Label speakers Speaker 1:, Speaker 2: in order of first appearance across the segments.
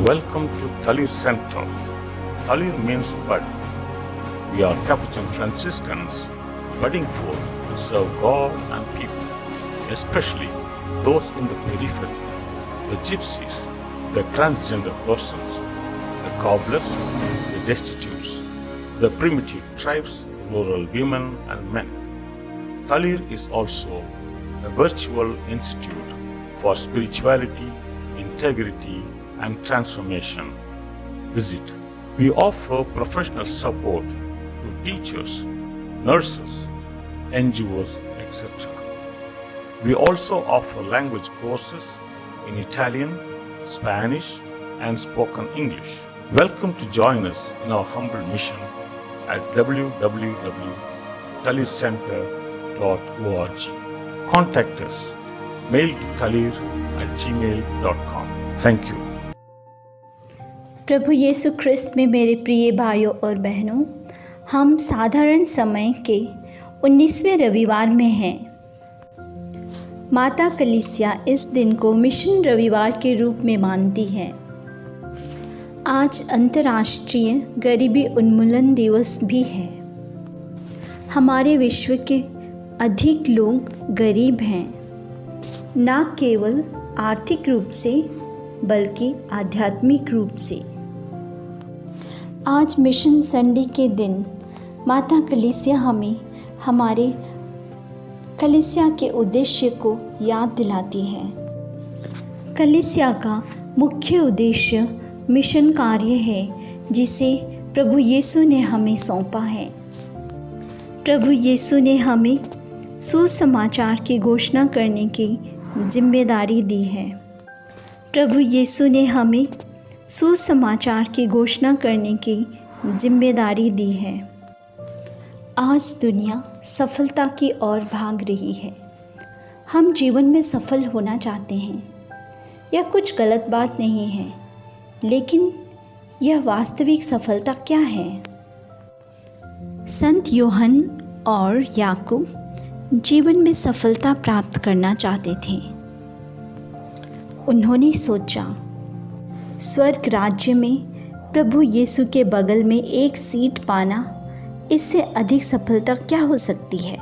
Speaker 1: Welcome to Talir Center. Talir means bud. We are Capuchin Franciscans budding forth to serve God and people, especially those in the periphery, the gypsies, the transgender persons, the cobblers, the destitutes, the primitive tribes, rural women and men. Talir is also a virtual institute for spirituality, integrity, and transformation. Visit. We offer professional support to teachers, nurses, NGOs, etc. We also offer language courses in Italian, Spanish, and spoken English. Welcome to join us in our humble mission at www.talircenter.org. Contact us. Mail to talir@gmail.com. Thank you.
Speaker 2: प्रभु यीशु ख्रिस्त में मेरे प्रिय भाइयों और बहनों, हम साधारण समय के 19वें रविवार में हैं। माता कलीसिया इस दिन को मिशन रविवार के रूप में मानती है। आज अंतर्राष्ट्रीय गरीबी उन्मूलन दिवस भी है। हमारे विश्व के अधिक लोग गरीब हैं, न केवल आर्थिक रूप से बल्कि आध्यात्मिक रूप से। आज मिशन संडे के दिन माता कलीसिया हमें हमारे कलीसिया के उद्देश्य को याद दिलाती है। कलीसिया का मुख्य उद्देश्य मिशन कार्य है जिसे प्रभु यीशु ने हमें सौंपा है। प्रभु यीशु ने हमें सुसमाचार की घोषणा करने की जिम्मेदारी दी है। प्रभु यीशु ने हमें सुसमाचार की घोषणा करने की जिम्मेदारी दी है। आज दुनिया सफलता की ओर भाग रही है। हम जीवन में सफल होना चाहते हैं। यह कुछ गलत बात नहीं है, लेकिन यह वास्तविक सफलता क्या है? संत यूहन्ना और याकूब जीवन में सफलता प्राप्त करना चाहते थे। उन्होंने सोचा, स्वर्ग राज्य में प्रभु यीशु के बगल में एक सीट पाना, इससे अधिक सफलता क्या हो सकती है?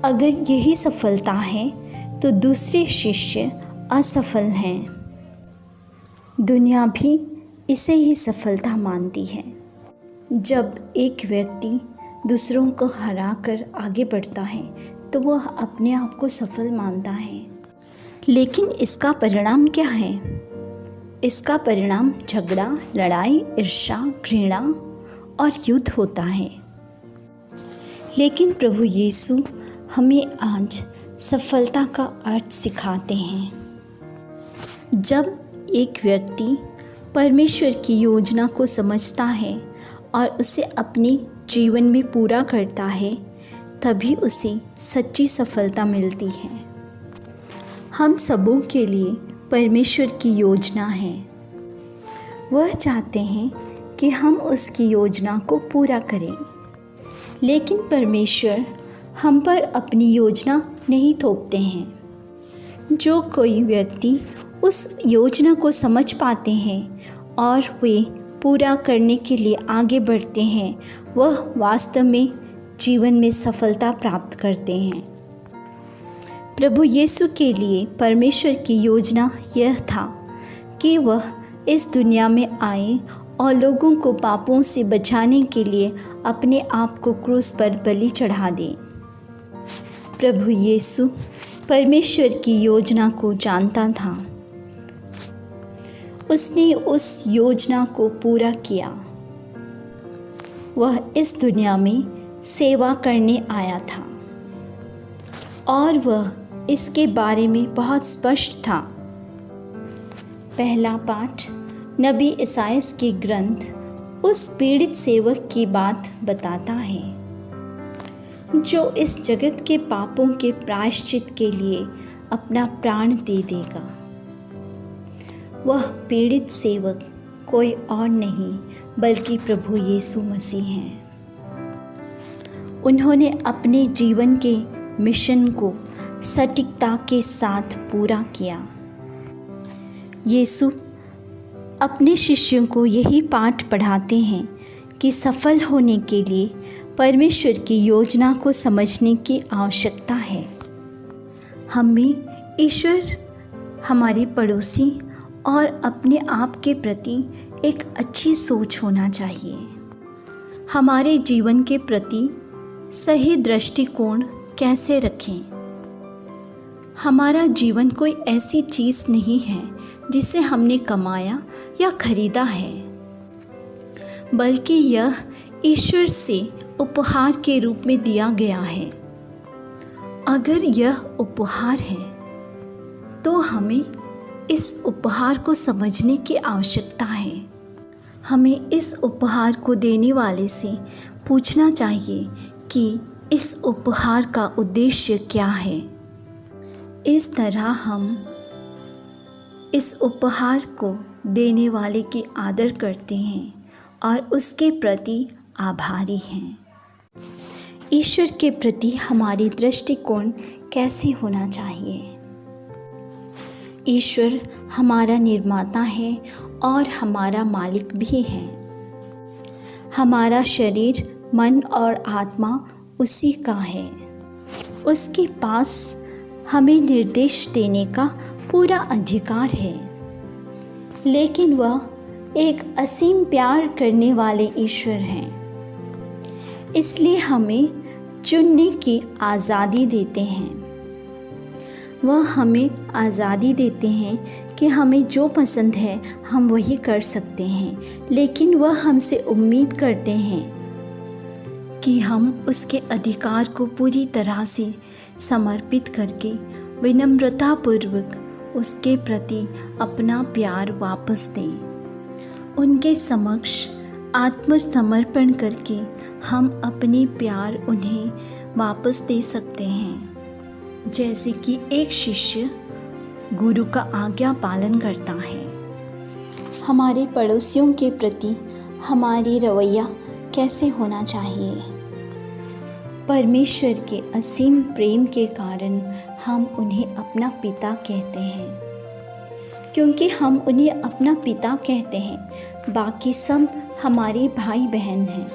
Speaker 2: अगर यही सफलता है तो दूसरे शिष्य असफल हैं। दुनिया भी इसे ही सफलता मानती है। जब एक व्यक्ति दूसरों को हराकर आगे बढ़ता है तो वह अपने आप को सफल मानता है। लेकिन इसका परिणाम क्या है? इसका परिणाम झगड़ा, लड़ाई, ईर्ष्या, घृणा और युद्ध होता है। लेकिन प्रभु यीशु हमें आज सफलता का अर्थ सिखाते हैं। जब एक व्यक्ति परमेश्वर की योजना को समझता है और उसे अपने जीवन में पूरा करता है, तभी उसे सच्ची सफलता मिलती है। हम सबों के लिए परमेश्वर की योजना है। वह चाहते हैं कि हम उसकी योजना को पूरा करें। लेकिन परमेश्वर हम पर अपनी योजना नहीं थोपते हैं। जो कोई व्यक्ति उस योजना को समझ पाते हैं और वे पूरा करने के लिए आगे बढ़ते हैं, वह वास्तव में जीवन में सफलता प्राप्त करते हैं। प्रभु यीशु के लिए परमेश्वर की योजना यह था कि वह इस दुनिया में आए और लोगों को पापों से बचाने के लिए अपने आप को क्रूस पर बलि चढ़ा दें। प्रभु यीशु परमेश्वर की योजना को जानता था। उसने उस योजना को पूरा किया। वह इस दुनिया में सेवा करने आया था और वह इसके बारे में बहुत स्पष्ट था। पहला पाठ नबी इसायास के ग्रंथ उस पीड़ित सेवक की बात बताता है जो इस जगत के पापों के प्रायश्चित के लिए अपना प्राण दे देगा। वह पीड़ित सेवक कोई और नहीं बल्कि प्रभु यीशु मसीह हैं। उन्होंने अपने जीवन के मिशन को सटीकता के साथ पूरा किया। यीशु अपने शिष्यों को यही पाठ पढ़ाते हैं कि सफल होने के लिए परमेश्वर की योजना को समझने की आवश्यकता है। हमें ईश्वर, हमारे पड़ोसी और अपने आप के प्रति एक अच्छी सोच होना चाहिए। हमारे जीवन के प्रति सही दृष्टिकोण कैसे रखें? हमारा जीवन कोई ऐसी चीज़ नहीं है जिसे हमने कमाया या खरीदा है, बल्कि यह ईश्वर से उपहार के रूप में दिया गया है। अगर यह उपहार है तो हमें इस उपहार को समझने की आवश्यकता है। हमें इस उपहार को देने वाले से पूछना चाहिए कि इस उपहार का उद्देश्य क्या है। इस तरह हम इस उपहार को देने वाले की आदर करते हैं और उसके प्रति आभारी हैं। ईश्वर के प्रति हमारी दृष्टिकोण कैसे होना चाहिए? ईश्वर हमारा निर्माता है और हमारा मालिक भी है। हमारा शरीर, मन और आत्मा उसी का है। उसके पास हमें निर्देश देने का पूरा अधिकार है। लेकिन वह एक असीम प्यार करने वाले ईश्वर हैं। इसलिए हमें चुनने की आज़ादी देते हैं। वह हमें आज़ादी देते हैं कि हमें जो पसंद है हम वही कर सकते हैं, लेकिन वह हमसे उम्मीद करते हैं कि हम उसके अधिकार को पूरी तरह से समर्पित करके विनम्रतापूर्वक उसके प्रति अपना प्यार वापस दें। उनके समक्ष आत्मसमर्पण करके हम अपने प्यार उन्हें वापस दे सकते हैं, जैसे कि एक शिष्य गुरु का आज्ञा पालन करता है। हमारे पड़ोसियों के प्रति हमारी रवैया कैसे होना चाहिए? परमेश्वर के असीम प्रेम के कारण हम उन्हें अपना पिता कहते हैं। क्योंकि हम उन्हें अपना पिता कहते हैं, बाकी सब हमारे भाई बहन हैं।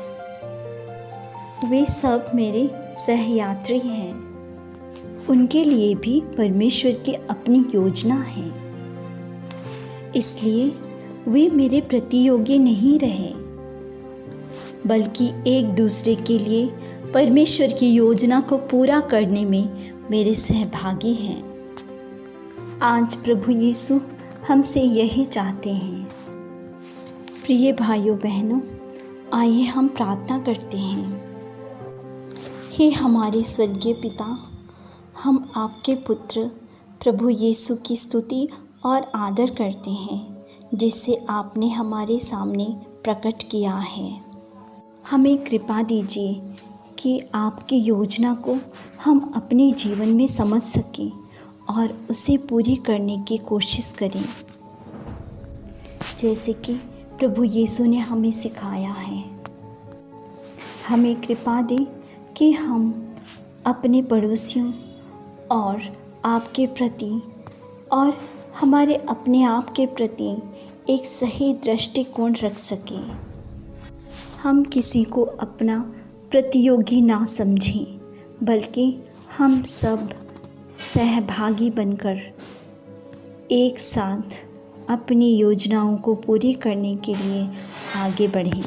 Speaker 2: वे सब मेरे सहयात्री हैं। उनके लिए भी परमेश्वर की अपनी योजना है। इसलिए वे मेरे प्रतियोगी नहीं रहे, बल्कि एक दूसरे के लिए परमेश्वर की योजना को पूरा करने में मेरे सहभागी हैं। आज प्रभु यीशु हमसे यही चाहते हैं। प्रिय भाइयों बहनों, आइए हम प्रार्थना करते हैं। हे हमारे स्वर्गीय पिता, हम आपके पुत्र प्रभु यीशु की स्तुति और आदर करते हैं, जिसे आपने हमारे सामने प्रकट किया है। हमें कृपा दीजिए कि आपकी योजना को हम अपने जीवन में समझ सकें और उसे पूरी करने की कोशिश करें, जैसे कि प्रभु यीशु ने हमें सिखाया है। हमें कृपा दें कि हम अपने पड़ोसियों और आपके प्रति और हमारे अपने आप के प्रति एक सही दृष्टिकोण रख सकें। हम किसी को अपना प्रतियोगी ना समझें, बल्कि हम सब सहभागी बनकर एक साथ अपनी योजनाओं को पूरी करने के लिए आगे बढ़ें।